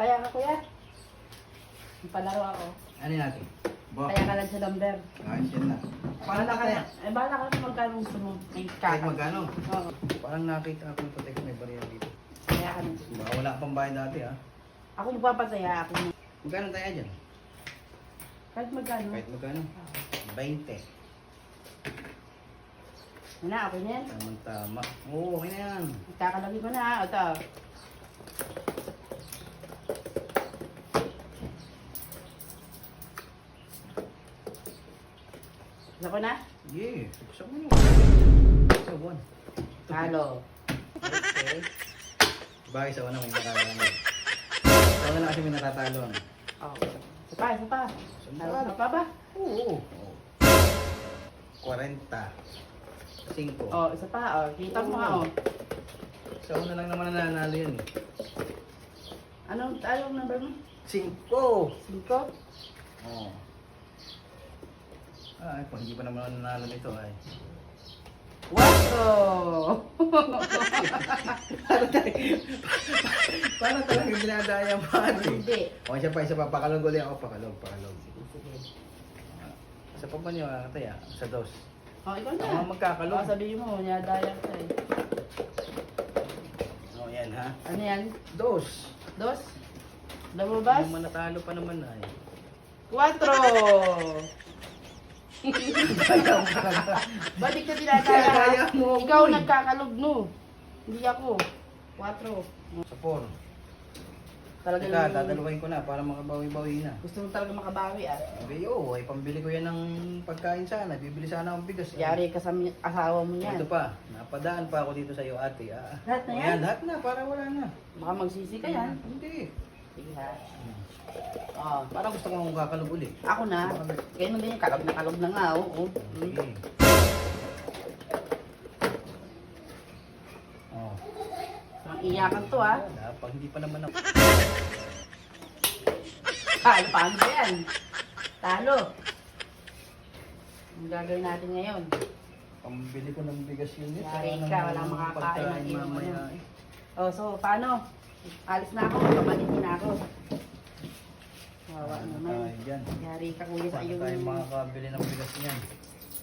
Kaya ka kuya. Palaro ako. Ano natin? Kaya ka lang sa number. Ayos yan na. Bahala ka na. Eh, bahala ka na magkano gusto mo. May Kahit kaka. magkano? Oo. Parang nakita ako ng putek may bariya dito. Kaya ka na. Baka wala ka pang bayad dati ha. Ako magpapasaya. Ako na. Magkano tayo dyan? Kahit magkano. Kahit magkano? 20. Ano, okay na yan. Tama-tama. Oo, okay na yan. Kakalagi ko na ha. Ito. Gusto ko na? Yeah, buksan mo yun. Sa buwan. Halo. Okay. Bagay sa una may natatalo. Sa una kasi may natatalo. Oh. Isa pa, isa pa. Isa pa ba? Oo. 40. 5. Oh, isa pa. Oh, kita mo nga oh. Sa una lang naman nananalo yun eh. Anong number mo? 5. 5? Oo. Ay, kung hindi pa naman nanalo nito ay. 4! Paano talaga ginadaya mo? Hindi. O, isa pa. Pakalog ulit ako. Pakalog. Sige. Sa pa ba niyo, kataya? Sa dos. Oh, ikaw na. Ang magkakalog. Oh, sabihin mo, nyadaya ka eh. O, yan ha. Ano yan? Dos. Dos? Lumabas? Yung manatalo pa naman ay. 4! Ba't di ka dinadaya? Kaya mo, Ikaw boy. nagkakalog no. Hindi ako. 4. Sa 4. Talagang Teka, dadaluhin ko na para makabawi-bawi na. gusto mo talaga makabawi ah. Okay, oo. Ay, pambili ko yan ng pagkain sana. Bibili sana akong bigas. Yari ka sa asawa mo yan. Ito pa. Napadaan pa ako dito sa iyo, ate. Lahat na yan? Ayan, lahat na. Para wala na. Baka magsisi ka yan. Hindi. Sige ha. Oh, Parang gusto ko akong kakalog ulit. ako na. Kaya mo din yung kalog na nga. Oh. Okay. Oh. Ang iyakan to ah. Wala, pag hindi pa naman ako. Paano ba yan? Talo. Ang gagawin natin ngayon? Pambili ko ng bigas yun. Yari ka, walang makakain ng pagkain inom mamaya. mo. Oh, so paano? Alis na ako, kapalitin na ako. Wawa naman. Tayo dyan. Yari ka kuya sa Paano iyong... tayo makakabili ng bigas niyan?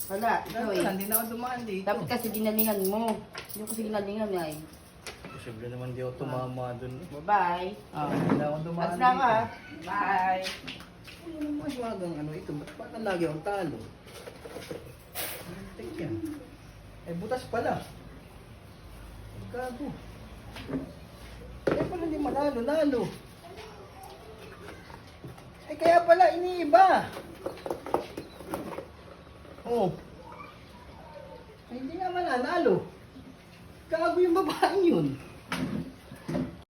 Wala, ikaw eh. Hindi na ako dumaan dito. Dapat kasi ginalingan mo. Hindi ko kasi ginalingan ay. Posible naman di ako tumama dun. Bye-bye. Ah, hindi na ako dumaan Alis na ako ah. Bye. Ano naman wagang ano ito? Ba't ang lagi akong talo? Tek yan. Eh, butas pala. Gago. Eh, pala hindi manalo. Eh, kaya pala iniiba. Oh. Eh, hindi nga mananalo. Gago yung babaeng yun.